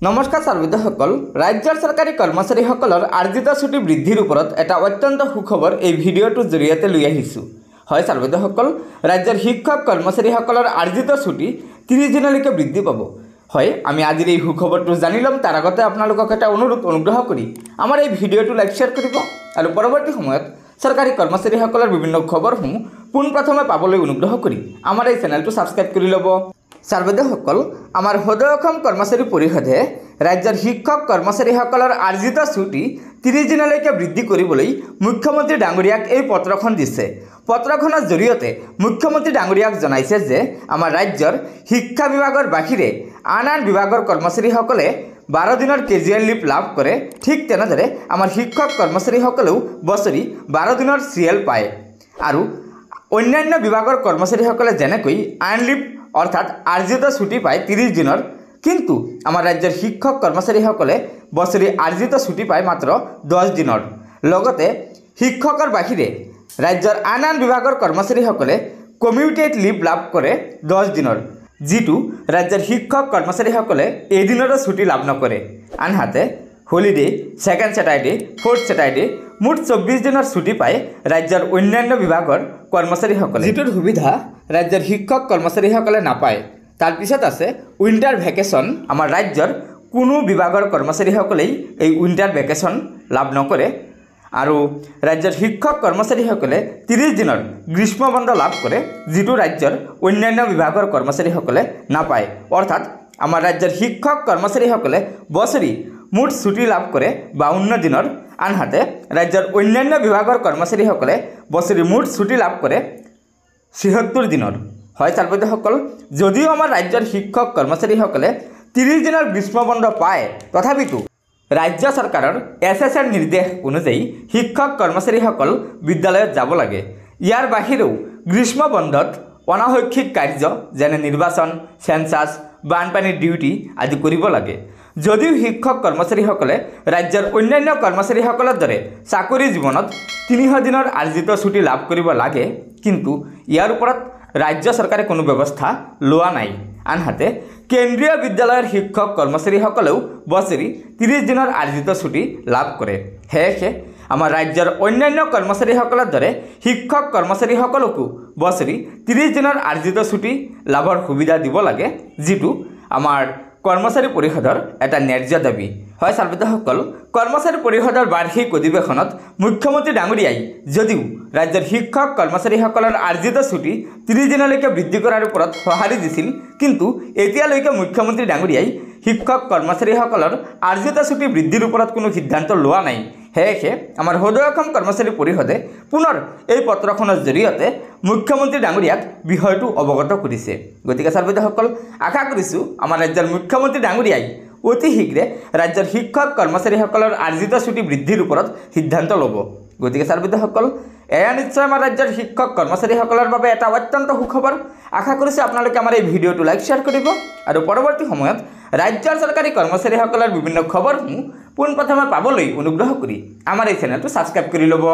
নমস্কাৰ ছাত্ৰসকল ৰাজ্যৰ চৰকাৰী কৰ্মচাৰীসকলৰ আৰ্জিত ছুটি বৃদ্ধিৰ ওপৰত এটা অত্যন্ত সুখবৰ এই ভিডিঅ'টোৰ জৰিয়তে লৈ আহিছোঁ। হয় ছাত্ৰসকল, ৰাজ্যৰ শিক্ষক কৰ্মচাৰীসকলৰ আৰ্জিত ছুটি 30 দিনলৈকে বৃদ্ধি পাব। হয়, আমি আজিৰ এই সুখবৰটো জানি ল'ম। তাৰ আগতে আপোনালোকক এটা অনুগ্ৰহ কৰি আমাৰ এই ভিডিঅ'টো লাইক শ্বেয়াৰ কৰিব আৰু পৰৱৰ্তী সময়ত চৰকাৰী কৰ্মচাৰীসকলৰ বিভিন্ন খবৰসমূহ পোনপ্ৰথমে পাবলৈ অনুগ্ৰহ কৰি আমাৰ এই চেনেলটো ছাবস্ক্ৰাইব কৰি ল'ব। ছাত্ৰসকল, আমাৰ সদৌ অসম কৰ্মচাৰী পৰিষদে ৰাজ্যৰ শিক্ষক কৰ্মচাৰীসকলৰ আৰ্জিত ছুটি 30 দিনলৈকে বৃদ্ধি কৰিবলৈ মুখ্যমন্ত্ৰী ডাঙৰীয়াক এই পত্ৰখন দিছে। পত্ৰখনৰ জৰিয়তে মুখ্যমন্ত্ৰী ডাঙৰীয়াক জনাইছে যে আমাৰ ৰাজ্যৰ শিক্ষা বিভাগৰ বাহিৰে আন বিভাগৰ কৰ্মচাৰীসকলে 12 দিনৰ কেজুৱেল লিভ লাভ কৰে। ঠিক তেনেদৰে আমাৰ শিক্ষক কৰ্মচাৰীসকলেও বছৰি 12 দিনৰ CL পায় আৰু অন্যান্য বিভাগৰ কৰ্মচাৰীসকলে যেনেকৈ আৰ্ন লিভ অৰ্থাৎ আৰ্জিত ছুটি পায় 30 দিনৰ, কিন্তু আমাৰ ৰাজ্যৰ শিক্ষক কৰ্মচাৰীসকলে বছৰি আৰ্জিত ছুটি পায় মাত্ৰ 10 দিনৰ। লগতে শিক্ষকৰ বাহিৰে ৰাজ্যৰ আন বিভাগৰ কৰ্মচাৰীসকলে কমিউটেড লিভ লাভ কৰে 10 দিনৰ, যিটো ৰাজ্যৰ শিক্ষক কৰ্মচাৰীসকলে এদিনৰো ছুটি লাভ নকৰে। আনহাতে হলিডে, সেকেন্ড স্যাটাৰডে, ফোৰ্থ স্যাটাৰডে মুঠ 24 দিনৰ ছুটি পায় ৰাজ্যৰ অন্যান্য বিভাগৰ কৰ্মচাৰীসকলে, যিটোৰ সুবিধা ৰাজ্যৰ শিক্ষক কৰ্মচাৰীসকলে নাপায়। তাৰ পিছত আছে উইণ্টাৰ ভেকেশ্যন। আমাৰ ৰাজ্যৰ কোনো বিভাগৰ কৰ্মচাৰীসকলেই এই উইণ্টাৰ ভেকেশ্যন লাভ নকৰে আৰু ৰাজ্যৰ শিক্ষক কৰ্মচাৰীসকলে 30 দিনৰ গ্ৰীষ্ম বন্ধ লাভ কৰে, যিটো ৰাজ্যৰ অন্যান্য বিভাগৰ কৰ্মচাৰীসকলে নাপায়। অৰ্থাৎ আমাৰ ৰাজ্যৰ শিক্ষক কৰ্মচাৰীসকলে বছৰি মুঠ ছুটি লাভ কৰে 52 দিনৰ। আনহাতে ৰাজ্যৰ অন্যান্য বিভাগৰ কৰ্মচাৰীসকলে বছৰি মুঠ ছুটি লাভ কৰে 76 দিনৰ। হয় ছাত্ৰসকল, যদিও আমাৰ ৰাজ্যৰ শিক্ষক কৰ্মচাৰীসকলে 30 দিনৰ গ্ৰীষ্ম বন্ধ পায়, তথাপিতো ৰাজ্য চৰকাৰৰ SSR নিৰ্দেশ অনুযায়ী শিক্ষক কৰ্মচাৰীসকল বিদ্যালয়ত যাব লাগে। ইয়াৰ বাহিৰেও গ্ৰীষ্ম বন্ধত অনাশৈক্ষিক কাৰ্য যেনে নিৰ্বাচন, সেন্সাছ, বানপানীৰ ডিউটি আদি কৰিব লাগে। যদিও শিক্ষক কৰ্মচাৰীসকলে ৰাজ্যৰ অন্যান্য কৰ্মচাৰীসকলৰ দৰে চাকৰি জীৱনত 300 দিনৰ আৰ্জিত ছুটি লাভ কৰিব লাগে, কিন্তু ইয়াৰ ওপৰত ৰাজ্য চৰকাৰে কোনো ব্যৱস্থা লোৱা নাই। আনহাতে কেন্দ্ৰীয় বিদ্যালয়ৰ শিক্ষক কৰ্মচাৰীসকলেও বছৰি 30 দিনৰ আৰ্জিত ছুটি লাভ কৰে। সেয়েহে আমাৰ ৰাজ্যৰ অন্যান্য কৰ্মচাৰীসকলৰ দৰে শিক্ষক কৰ্মচাৰীসকলকো বছৰি 30 দিনৰ আৰ্জিত ছুটি লাভৰ সুবিধা দিব লাগে, যিটো আমাৰ কৰ্মচাৰী পৰিষদৰ এটা ন্যায্য দাবী। হয় ছাত্ৰসকল, কৰ্মচাৰী পৰিষদৰ বাৰ্ষিক অধিৱেশনত মুখ্যমন্ত্ৰী ডাঙৰীয়াই যদিও ৰাজ্যৰ শিক্ষক কৰ্মচাৰীসকলৰ আৰ্জিত ছুটি 30 দিনলৈকে বৃদ্ধি কৰাৰ ওপৰত সঁহাৰি দিছিল, কিন্তু এতিয়ালৈকে মুখ্যমন্ত্ৰী ডাঙৰীয়াই শিক্ষক কৰ্মচাৰীসকলৰ আৰ্জিত ছুটি বৃদ্ধিৰ ওপৰত কোনো সিদ্ধান্ত লোৱা নাই। সেয়েহে আমাৰ সদৌ অসম কৰ্মচাৰী পৰিষদে পুনৰ এই পত্ৰখনৰ জৰিয়তে মুখ্যমন্ত্ৰী ডাঙৰীয়াক বিষয়টো অৱগত কৰিছে। গতিকে ছাত্ৰসকল, আশা কৰিছোঁ আমাৰ ৰাজ্যৰ মুখ্যমন্ত্ৰী ডাঙৰীয়াই অতি শীঘ্ৰে ৰাজ্যৰ শিক্ষক কৰ্মচাৰীসকলৰ আৰ্জিত ছুটি বৃদ্ধিৰ ওপৰত সিদ্ধান্ত ল'ব। গতিকে ছাত্ৰসকল, এয়া নিশ্চয় আমাৰ ৰাজ্যৰ শিক্ষক কৰ্মচাৰীসকলৰ বাবে এটা অত্যন্ত সুখবৰ। আশা কৰিছোঁ আপোনালোকে আমাৰ এই ভিডিঅ'টো লাইক শ্বেয়াৰ কৰিব আৰু পৰৱৰ্তী সময়ত ৰাজ্যৰ চৰকাৰী কৰ্মচাৰীসকলৰ বিভিন্ন খবৰসমূহ পোনপ্ৰথমে পাবলৈ অনুগ্ৰহ কৰি আমাৰ এই চেনেলটো ছাবস্ক্ৰাইব কৰি ল'ব।